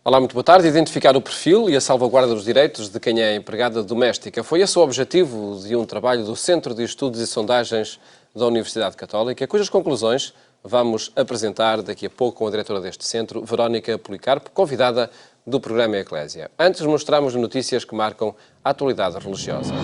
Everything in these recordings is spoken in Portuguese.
Olá, muito boa tarde. Identificar o perfil e a salvaguarda dos direitos de quem é empregada doméstica foi esse o objetivo de um trabalho do Centro de Estudos e Sondagens da Universidade Católica, cujas conclusões vamos apresentar daqui a pouco com a diretora deste centro, Verónica Policarpo, convidada do programa Eclésia. Antes mostramos notícias que marcam a atualidade religiosa.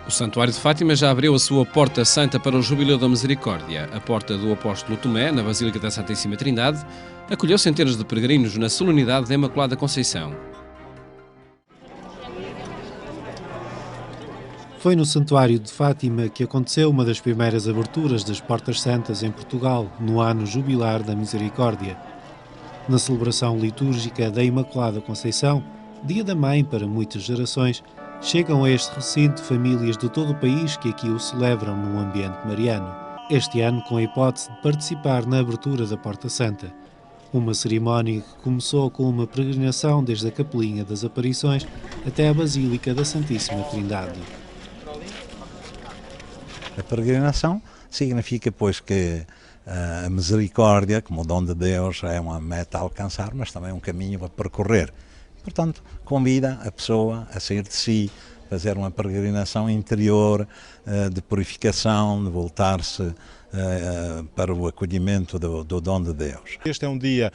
O Santuário de Fátima já abriu a sua Porta Santa para o Jubileu da Misericórdia. A Porta do Apóstolo Tomé, na Basílica da Santíssima Trindade, acolheu centenas de peregrinos na solenidade da Imaculada Conceição. Foi no Santuário de Fátima que aconteceu uma das primeiras aberturas das Portas Santas em Portugal, no ano jubilar da Misericórdia. Na celebração litúrgica da Imaculada Conceição, Dia da Mãe para muitas gerações, chegam a este recinto famílias de todo o país que aqui o celebram num ambiente mariano. Este ano com a hipótese de participar na abertura da Porta Santa. Uma cerimónia que começou com uma peregrinação desde a Capelinha das Aparições até a Basílica da Santíssima Trindade. A peregrinação significa, pois, que a misericórdia, como o dom de Deus, é uma meta a alcançar, mas também um caminho a percorrer. Portanto, convida a pessoa a sair de si, fazer uma peregrinação interior de purificação, de voltar-se para o acolhimento do dom de Deus. Este é um dia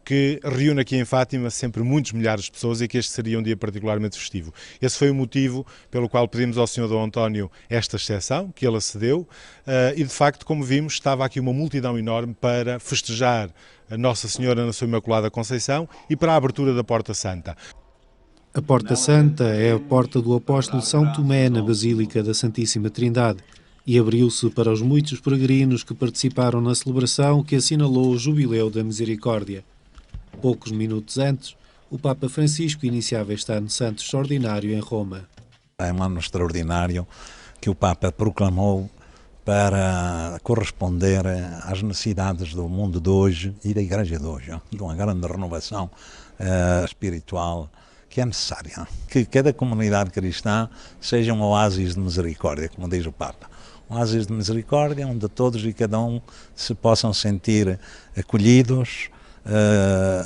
que reúne aqui em Fátima sempre muitos milhares de pessoas e que este seria um dia particularmente festivo. Esse foi o motivo pelo qual pedimos ao Sr. Dom António esta exceção, que ele acedeu, e de facto, como vimos, estava aqui uma multidão enorme para festejar a Nossa Senhora na sua Imaculada Conceição e para a abertura da Porta Santa. A Porta Santa é a porta do Apóstolo São Tomé na Basílica da Santíssima Trindade e abriu-se para os muitos peregrinos que participaram na celebração que assinalou o Jubileu da Misericórdia. Poucos minutos antes, o Papa Francisco iniciava este ano santo extraordinário em Roma. É um ano extraordinário que o Papa proclamou para corresponder às necessidades do mundo de hoje e da Igreja de hoje, de uma grande renovação espiritual que é necessária. Que cada comunidade cristã seja um oásis de misericórdia, como diz o Papa. Um oásis de misericórdia onde todos e cada um se possam sentir acolhidos,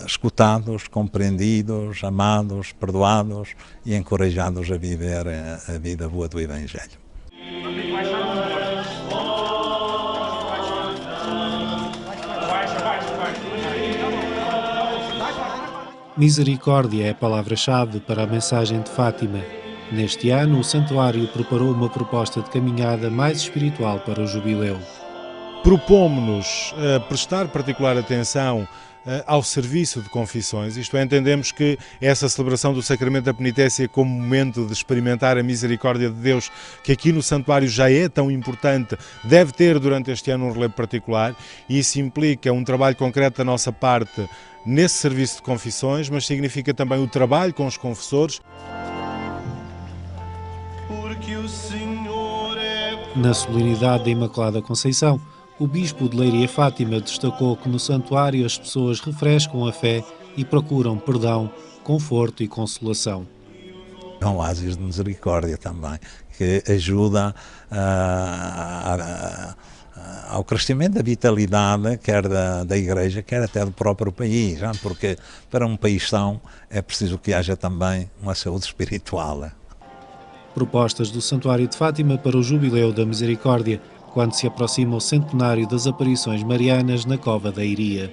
escutados, compreendidos, amados, perdoados e encorajados a viver a vida boa do Evangelho. Misericórdia é a palavra-chave para a mensagem de Fátima. Neste ano, o Santuário preparou uma proposta de caminhada mais espiritual para o Jubileu. Propomos-nos prestar particular atenção ao serviço de confissões, isto é, entendemos que essa celebração do Sacramento da Penitência como momento de experimentar a misericórdia de Deus, que aqui no Santuário já é tão importante, deve ter durante este ano um relevo particular, e isso implica um trabalho concreto da nossa parte nesse serviço de confissões, mas significa também o trabalho com os confessores. Na solenidade da Imaculada Conceição, o Bispo de Leiria Fátima destacou que no santuário as pessoas refrescam a fé e procuram perdão, conforto e consolação. É um oásis de misericórdia também, que ajuda ao crescimento da vitalidade, quer da Igreja, quer até do próprio país, porque para um país são é preciso que haja também uma saúde espiritual. Propostas do Santuário de Fátima para o Jubileu da Misericórdia, quando se aproxima o centenário das aparições marianas na Cova da Iria.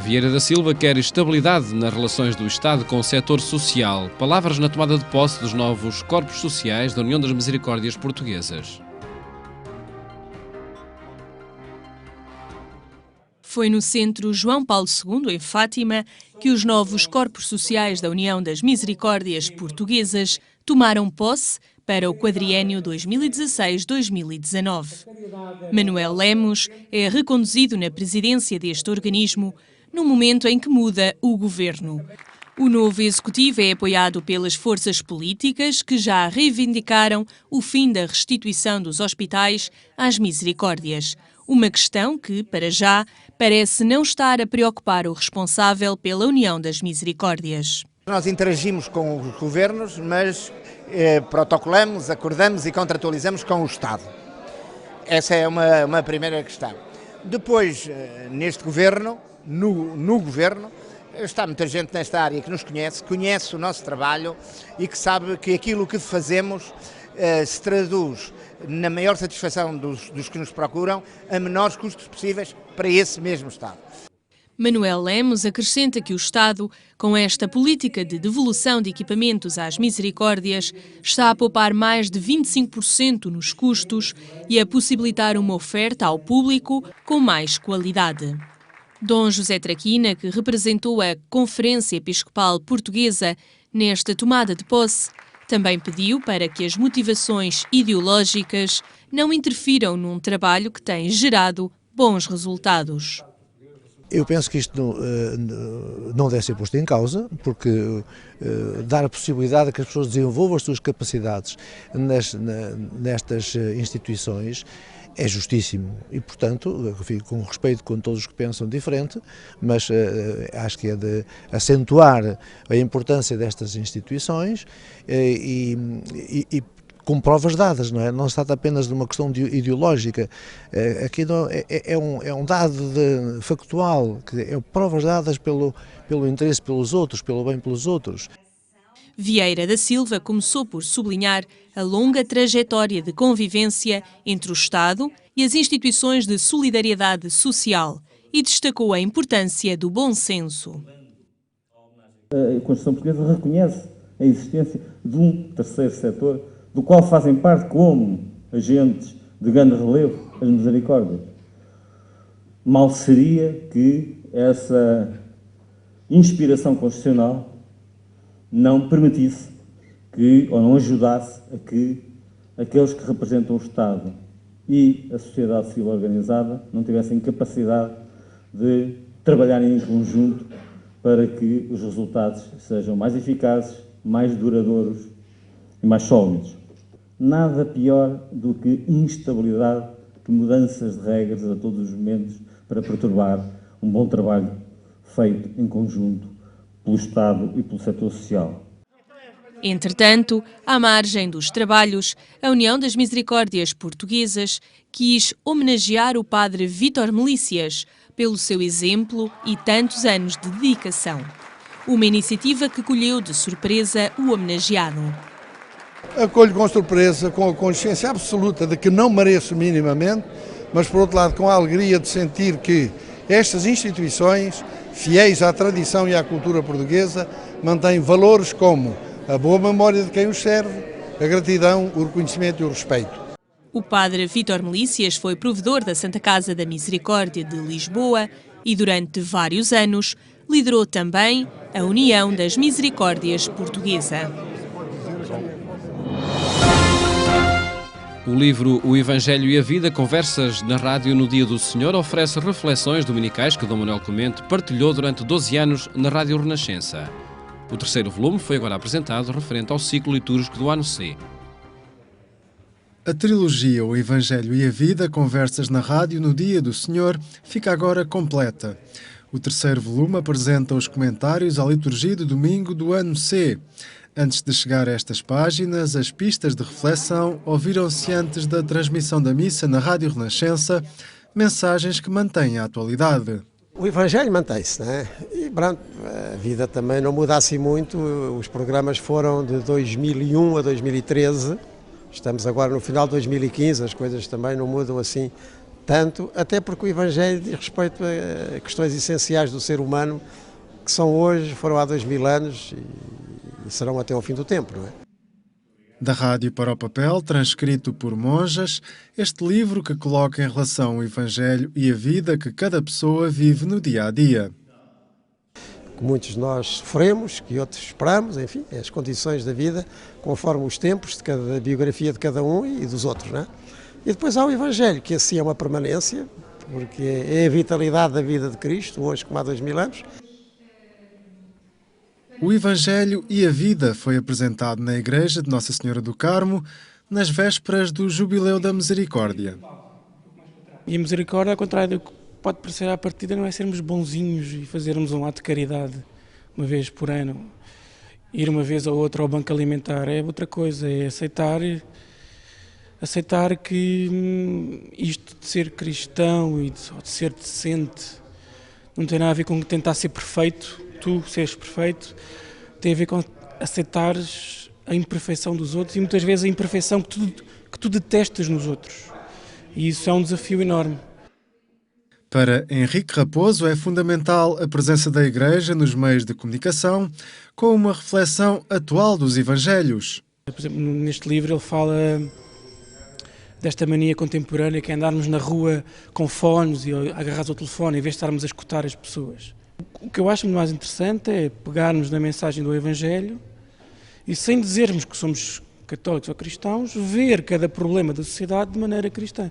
Vieira da Silva quer estabilidade nas relações do Estado com o setor social. Palavras na tomada de posse dos novos corpos sociais da União das Misericórdias Portuguesas. Foi no Centro João Paulo II, em Fátima, que os novos corpos sociais da União das Misericórdias Portuguesas tomaram posse para o quadriênio 2016-2019. Manuel Lemos é reconduzido na presidência deste organismo no momento em que muda o governo. O novo executivo é apoiado pelas forças políticas que já reivindicaram o fim da restituição dos hospitais às misericórdias. Uma questão que, para já, parece não estar a preocupar o responsável pela União das Misericórdias. Nós interagimos com os governos, mas protocolamos, acordamos e contratualizamos com o Estado. Essa é uma primeira questão. Depois, neste governo, no governo, está muita gente nesta área que nos conhece o nosso trabalho e que sabe que aquilo que fazemos se traduz na maior satisfação dos que nos procuram, a menores custos possíveis para esse mesmo Estado. Manuel Lemos acrescenta que o Estado, com esta política de devolução de equipamentos às misericórdias, está a poupar mais de 25% nos custos e a possibilitar uma oferta ao público com mais qualidade. Dom José Traquina, que representou a Conferência Episcopal Portuguesa nesta tomada de posse, também pediu para que as motivações ideológicas não interfiram num trabalho que tem gerado bons resultados. Eu penso que isto não deve ser posto em causa, porque dar a possibilidade a que as pessoas desenvolvam as suas capacidades nestas instituições é justíssimo e, portanto, com respeito com todos os que pensam diferente, mas acho que é de acentuar a importância destas instituições e com provas dadas, não é? Não se trata apenas de uma questão ideológica, aqui é um dado factual, que é provas dadas pelo interesse pelos outros, pelo bem pelos outros. Vieira da Silva começou por sublinhar a longa trajetória de convivência entre o Estado e as instituições de solidariedade social e destacou a importância do bom senso. A Constituição Portuguesa reconhece a existência de um terceiro setor, do qual fazem parte como agentes de grande relevo as misericórdias. Mal seria que essa inspiração constitucional não permitisse ou não ajudasse a que aqueles que representam o Estado e a sociedade civil organizada não tivessem capacidade de trabalharem em conjunto para que os resultados sejam mais eficazes, mais duradouros e mais sólidos. Nada pior do que instabilidade, que mudanças de regras a todos os momentos para perturbar um bom trabalho feito em conjunto pelo Estado e pelo setor social. Entretanto, à margem dos trabalhos, a União das Misericórdias Portuguesas quis homenagear o padre Vítor Melícias pelo seu exemplo e tantos anos de dedicação. Uma iniciativa que colheu de surpresa o homenageado. Acolho com surpresa, com a consciência absoluta de que não mereço minimamente, mas por outro lado com a alegria de sentir que estas instituições, fiéis à tradição e à cultura portuguesa, mantêm valores como a boa memória de quem os serve, a gratidão, o reconhecimento e o respeito. O padre Vítor Melícias foi provedor da Santa Casa da Misericórdia de Lisboa e durante vários anos liderou também a União das Misericórdias Portuguesa. O livro O Evangelho e a Vida, Conversas na Rádio no Dia do Senhor, oferece reflexões dominicais que Dom Manuel Clemente partilhou durante 12 anos na Rádio Renascença. O terceiro volume foi agora apresentado referente ao ciclo litúrgico do ano C. A trilogia O Evangelho e a Vida, Conversas na Rádio no Dia do Senhor, fica agora completa. O terceiro volume apresenta os comentários à liturgia de domingo do ano C. Antes de chegar a estas páginas, as pistas de reflexão ouviram-se antes da transmissão da missa na Rádio Renascença, mensagens que mantêm a atualidade. O Evangelho mantém-se, não é? E pronto, a vida também não muda assim muito. Os programas foram de 2001 a 2013, estamos agora no final de 2015, as coisas também não mudam assim tanto, até porque o Evangelho diz respeito a questões essenciais do ser humano, que são hoje, foram há 2000 anos e serão até ao fim do tempo, não é? Da rádio para o papel, transcrito por monjas, este livro que coloca em relação o Evangelho e a vida que cada pessoa vive no dia-a-dia. Que muitos de nós sofremos, que outros esperamos, enfim, as condições da vida, conforme os tempos da biografia de cada um e dos outros, não é? E depois há o Evangelho, que assim é uma permanência, porque é a vitalidade da vida de Cristo, hoje como há 2000 anos. O Evangelho e a Vida foi apresentado na Igreja de Nossa Senhora do Carmo nas vésperas do Jubileu da Misericórdia. E a misericórdia, ao contrário do que pode parecer à partida, não é sermos bonzinhos e fazermos um ato de caridade uma vez por ano. Ir uma vez ou outra ao banco alimentar é outra coisa, é aceitar aceitar que isto de ser cristão e de ser decente não tem nada a ver com tentar ser perfeito, tu seres perfeito, tem a ver com aceitares a imperfeição dos outros e muitas vezes a imperfeição que tu detestas nos outros. E isso é um desafio enorme. Para Henrique Raposo é fundamental a presença da Igreja nos meios de comunicação, com uma reflexão atual dos Evangelhos. Por exemplo, neste livro ele fala desta mania contemporânea que é andarmos na rua com fones e agarrados ao telefone em vez de estarmos a escutar as pessoas. O que eu acho mais interessante é pegarmos na mensagem do Evangelho e, sem dizermos que somos católicos ou cristãos, ver cada problema da sociedade de maneira cristã.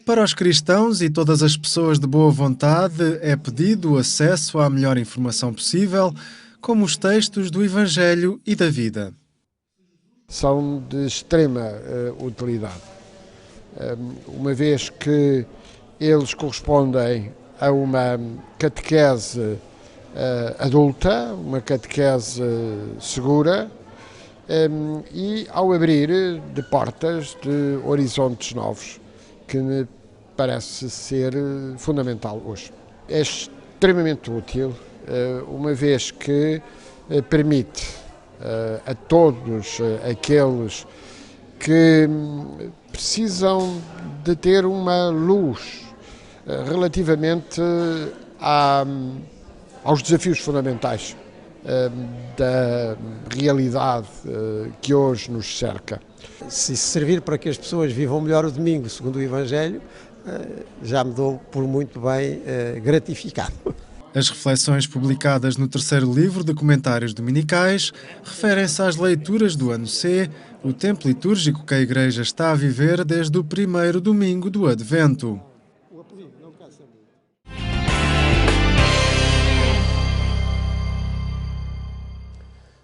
Para os cristãos e todas as pessoas de boa vontade é pedido o acesso à melhor informação possível, como os textos do Evangelho e da vida. São de extrema utilidade, uma vez que eles correspondem a uma catequese adulta, uma catequese segura, e ao abrir de portas de horizontes novos, que me parece ser fundamental hoje. É extremamente útil, uma vez que permite a todos aqueles que precisam de ter uma luz relativamente aos desafios fundamentais da realidade que hoje nos cerca. Se servir para que as pessoas vivam melhor o domingo, segundo o Evangelho, já me dou por muito bem gratificado. As reflexões publicadas no terceiro livro de comentários dominicais referem-se às leituras do ano C, o tempo litúrgico que a Igreja está a viver desde o primeiro domingo do Advento.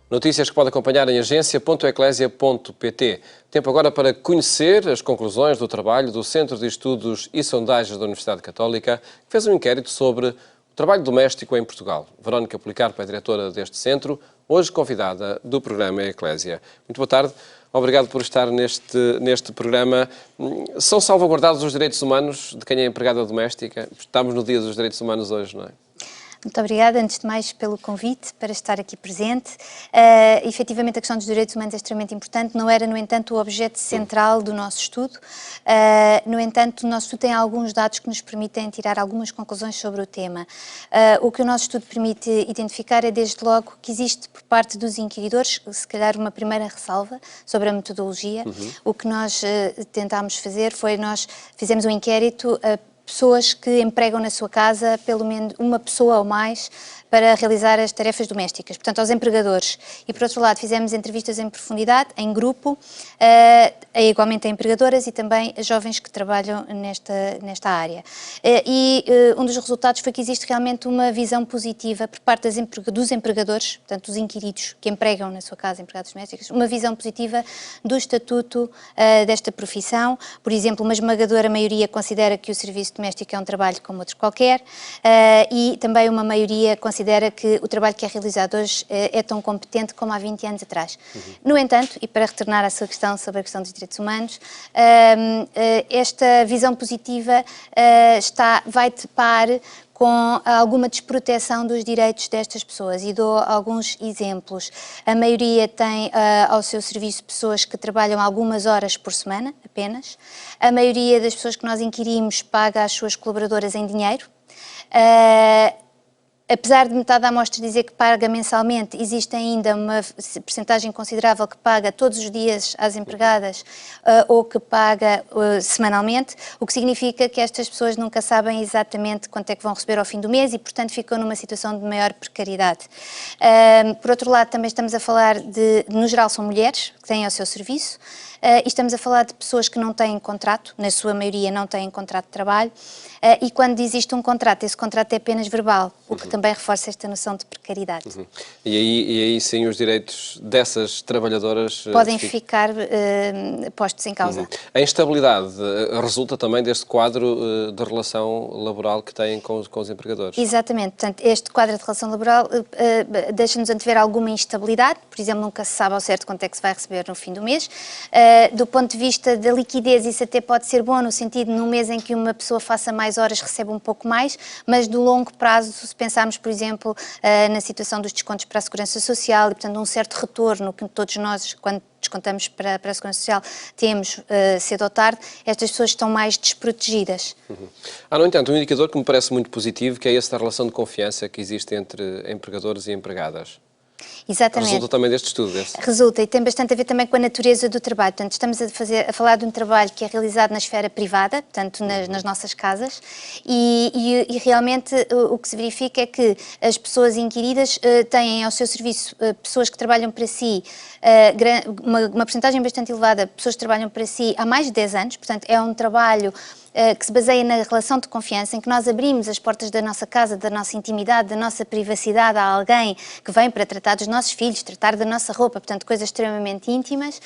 Notícias que pode acompanhar em agência.eclésia.pt. Tempo agora para conhecer as conclusões do trabalho do Centro de Estudos e Sondagens da Universidade Católica, que fez um inquérito sobre o trabalho doméstico em Portugal. Verónica Policarpo é diretora deste centro, hoje convidada do programa Eclésia. Muito boa tarde, obrigado por estar neste programa. São salvaguardados os direitos humanos de quem é empregada doméstica? Estamos no Dia dos Direitos Humanos hoje, não é? Muito obrigada, antes de mais, pelo convite para estar aqui presente. Efetivamente, a questão dos direitos humanos é extremamente importante, não era, no entanto, o objeto central do nosso estudo. No entanto, o nosso estudo tem alguns dados que nos permitem tirar algumas conclusões sobre o tema. O que o nosso estudo permite identificar é, desde logo, que existe, por parte dos inquiridores, se calhar uma primeira ressalva sobre a metodologia. O que nós tentámos fazer foi, nós fizemos um inquérito a pessoas que empregam na sua casa pelo menos uma pessoa ou mais para realizar as tarefas domésticas, portanto aos empregadores. E por outro lado fizemos entrevistas em profundidade, em grupo, igualmente a empregadoras e também a jovens que trabalham nesta área. Um dos resultados foi que existe realmente uma visão positiva por parte dos empregadores, portanto dos inquiridos que empregam na sua casa empregados domésticos, uma visão positiva do estatuto desta profissão. Por exemplo, uma esmagadora maioria considera que o serviço doméstico é um trabalho como outro qualquer, e também uma maioria considera que o trabalho que é realizado hoje é tão competente como há 20 anos atrás. No entanto, e para retornar à sua questão sobre a questão dos direitos humanos, esta visão positiva vai topar com alguma desproteção dos direitos destas pessoas, e dou alguns exemplos. A maioria tem ao seu serviço pessoas que trabalham algumas horas por semana, apenas. A maioria das pessoas que nós inquirimos paga as suas colaboradoras em dinheiro. Apesar de metade da amostra dizer que paga mensalmente, existe ainda uma percentagem considerável que paga todos os dias às empregadas ou que paga semanalmente, o que significa que estas pessoas nunca sabem exatamente quanto é que vão receber ao fim do mês e, portanto, ficam numa situação de maior precariedade. Por outro lado, também estamos a falar no geral, são mulheres que têm ao seu serviço, e estamos a falar de pessoas que não têm contrato, na sua maioria não têm contrato de trabalho, e quando existe um contrato, esse contrato é apenas verbal, o que também reforça esta noção de precariedade. E aí sim os direitos dessas trabalhadoras podem ficar postos em causa. A instabilidade resulta também deste quadro de relação laboral que têm com os empregadores. Exatamente, portanto, este quadro de relação laboral deixa-nos antever alguma instabilidade, por exemplo, nunca se sabe ao certo quanto é que se vai receber no fim do mês, Do ponto de vista da liquidez, isso até pode ser bom, no sentido, num mês em que uma pessoa faça mais horas, recebe um pouco mais, mas do longo prazo, se pensarmos, por exemplo, na situação dos descontos para a Segurança Social, e, portanto, um certo retorno que todos nós, quando descontamos para a Segurança Social, temos cedo ou tarde, estas pessoas estão mais desprotegidas. Há, no entanto, um indicador que me parece muito positivo, que é esse da relação de confiança que existe entre empregadores e empregadas. Exatamente. Resulta também deste estudo, esse? Resulta, e tem bastante a ver também com a natureza do trabalho. Portanto, estamos a falar de um trabalho que é realizado na esfera privada, portanto, nas nossas casas, e realmente o que se verifica é que as pessoas inquiridas têm ao seu serviço pessoas que trabalham para si, uma porcentagem bastante elevada de pessoas que trabalham para si há mais de 10 anos, portanto, é um trabalho que se baseia na relação de confiança, em que nós abrimos as portas da nossa casa, da nossa intimidade, da nossa privacidade a alguém que vem para tratar dos nossos filhos, tratar da nossa roupa, portanto, coisas extremamente íntimas.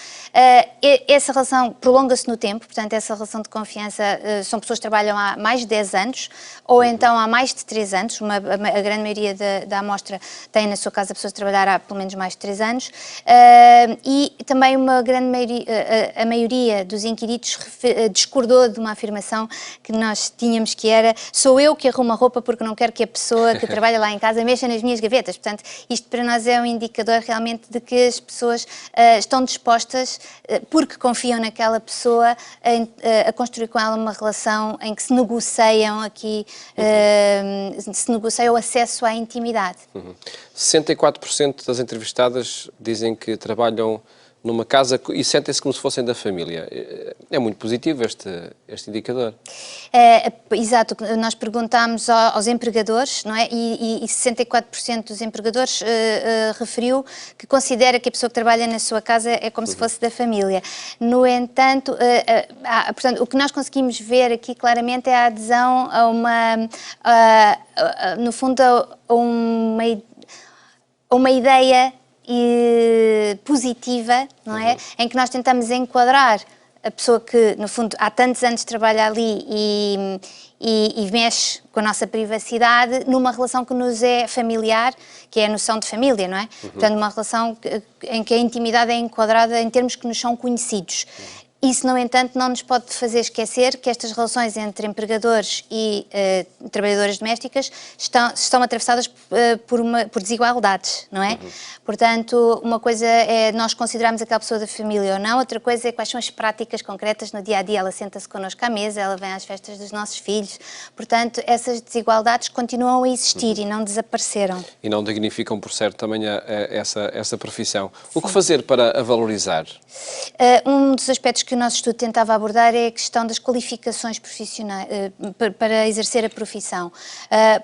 Essa relação prolonga-se no tempo, portanto, essa relação de confiança são pessoas que trabalham há mais de 10 anos, ou então há mais de 3 anos, a grande maioria da amostra tem na sua casa pessoas a trabalhar há pelo menos mais de 3 anos, e também a maioria dos inquiridos discordou de uma afirmação que nós tínhamos, que era: sou eu que arrumo a roupa porque não quero que a pessoa que trabalha lá em casa mexa nas minhas gavetas. Portanto, isto para nós é um indicador realmente de que as pessoas estão dispostas, porque confiam naquela pessoa, a construir com ela uma relação em que se negociam se negocia o acesso à intimidade. 64% das entrevistadas dizem que trabalham numa casa e sentem-se como se fossem da família. É muito positivo este indicador. Exato, nós perguntámos aos empregadores, não é? E 64% dos empregadores referiu que considera que a pessoa que trabalha na sua casa é como se fosse da família. No entanto, portanto, o que nós conseguimos ver aqui claramente é a adesão a no fundo, a uma ideia positiva, não é? Em que nós tentamos enquadrar a pessoa que, no fundo, há tantos anos trabalha ali e mexe com a nossa privacidade numa relação que nos é familiar, que é a noção de família, não é? Portanto, uma relação em que a intimidade é enquadrada em termos que nos são conhecidos. Isso, no entanto, não nos pode fazer esquecer que estas relações entre empregadores e trabalhadoras domésticas estão atravessadas por desigualdades, não é? Portanto, uma coisa é nós considerarmos aquela pessoa da família ou não, outra coisa é quais são as práticas concretas no dia-a-dia. Ela senta-se connosco à mesa, ela vem às festas dos nossos filhos. Portanto, essas desigualdades continuam a existir e não desapareceram. E não dignificam, por certo, também essa profissão. O que fazer para a valorizar? Um dos aspectos que o nosso estudo tentava abordar é a questão das qualificações profissionais para exercer a profissão.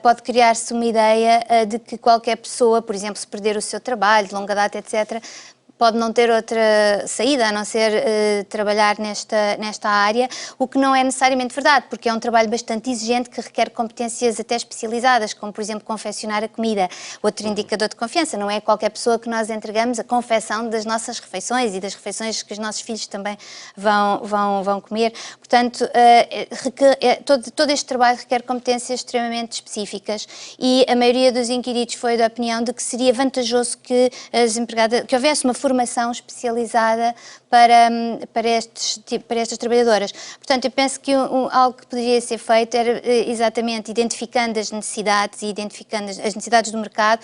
Pode criar-se uma ideia de que qualquer pessoa, por exemplo, se perder o seu trabalho, de longa data, etc., pode não ter outra saída a não ser trabalhar nesta área, o que não é necessariamente verdade, porque é um trabalho bastante exigente que requer competências até especializadas, como, por exemplo, confeccionar a comida. Outro indicador de confiança, não é qualquer pessoa que nós entregamos a confecção das nossas refeições e das refeições que os nossos filhos também vão comer. Portanto, todo este trabalho requer competências extremamente específicas e a maioria dos inquiridos foi da opinião de que seria vantajoso que que houvesse uma formação especializada para estas trabalhadoras. Portanto, eu penso que algo que poderia ser feito era exatamente identificando as necessidades e identificando as necessidades do mercado,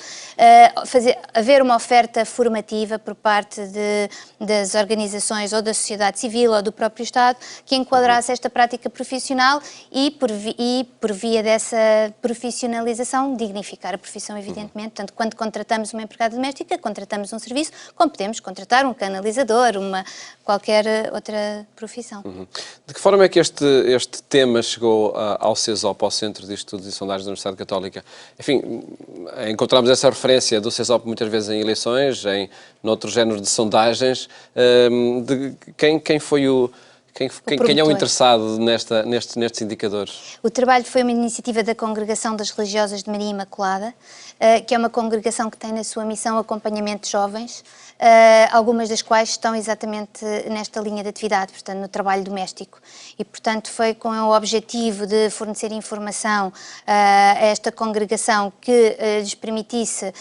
haver uma oferta formativa por parte das organizações ou da sociedade civil ou do próprio Estado que enquadrasse esta prática profissional e por via dessa profissionalização, dignificar a profissão, evidentemente. Portanto, quando contratamos uma empregada doméstica, contratamos um serviço, como podemos contratar um canalizador, qualquer outra profissão. De que forma é que este tema chegou ao CESOP, ao Centro de Estudos e Sondagens da Universidade Católica? Enfim, encontramos essa referência do CESOP muitas vezes em eleições, noutros géneros de sondagens. Quem foi Quem é o interessado nestes indicadores? O trabalho foi uma iniciativa da Congregação das Religiosas de Maria Imaculada, que é uma congregação que tem na sua missão acompanhamento de jovens, algumas das quais estão exatamente nesta linha de atividade, portanto, no trabalho doméstico. E, portanto, foi com o objetivo de fornecer informação a esta congregação que lhes permitisse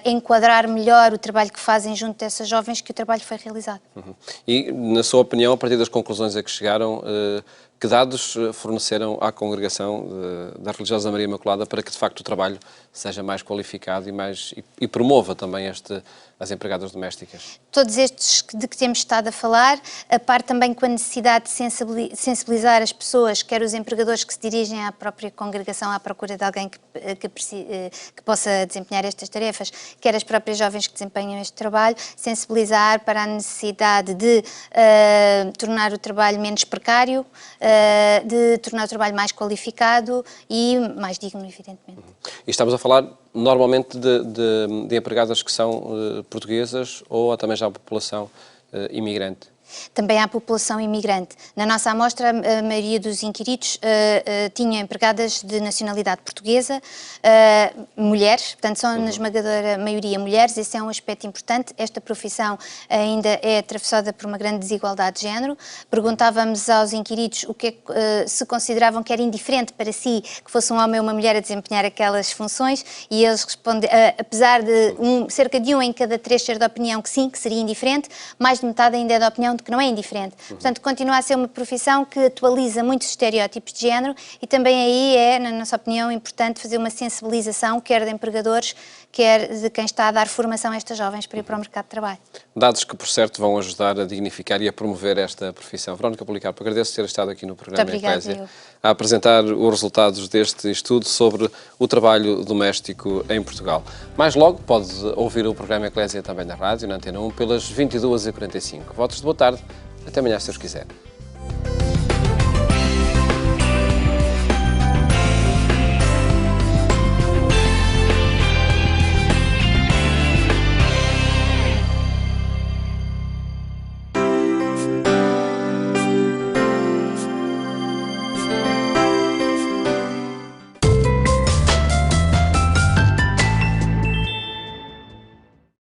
enquadrar melhor o trabalho que fazem junto dessas jovens que o trabalho foi realizado. E, na sua opinião, a partir das conclusões a que chegaram, que dados forneceram à congregação da Religiosa Maria Imaculada para que, de facto, o trabalho seja mais qualificado e promova também as empregadas domésticas? Todos estes de que temos estado a falar, a par também com a necessidade de sensibilizar as pessoas, quer os empregadores que se dirigem à própria congregação à procura de alguém que possa desempenhar estas tarefas, quer as próprias jovens que desempenham este trabalho, sensibilizar para a necessidade de tornar o trabalho menos precário, de tornar o trabalho mais qualificado e mais digno, evidentemente. E estamos a falar normalmente de empregadas que são portuguesas ou também já a população imigrante? Também há população imigrante. Na nossa amostra, a maioria dos inquiridos tinham empregadas de nacionalidade portuguesa, mulheres, portanto são na esmagadora maioria mulheres, esse é um aspecto importante. Esta profissão ainda é atravessada por uma grande desigualdade de género. Perguntávamos aos inquiridos o que é, se consideravam que era indiferente para si que fosse um homem ou uma mulher a desempenhar aquelas funções, e eles responderam, apesar de cerca de 1 em cada 3 ser da opinião que sim, que seria indiferente, mais de metade ainda é da opinião que não é indiferente. Portanto, continua a ser uma profissão que atualiza muitos estereótipos de género e também aí é, na nossa opinião, importante fazer uma sensibilização, quer de empregadores, quer de quem está a dar formação a estas jovens para ir para o mercado de trabalho. Dados que, por certo, vão ajudar a dignificar e a promover esta profissão. Verónica Policarpo, agradeço ter estado aqui no programa Eclésia a apresentar os resultados deste estudo sobre o trabalho doméstico em Portugal. Mais logo pode ouvir o programa Eclésia também na rádio, na Antena 1, pelas 22h45. Votos de boa tarde. Até amanhã, se Deus quiser.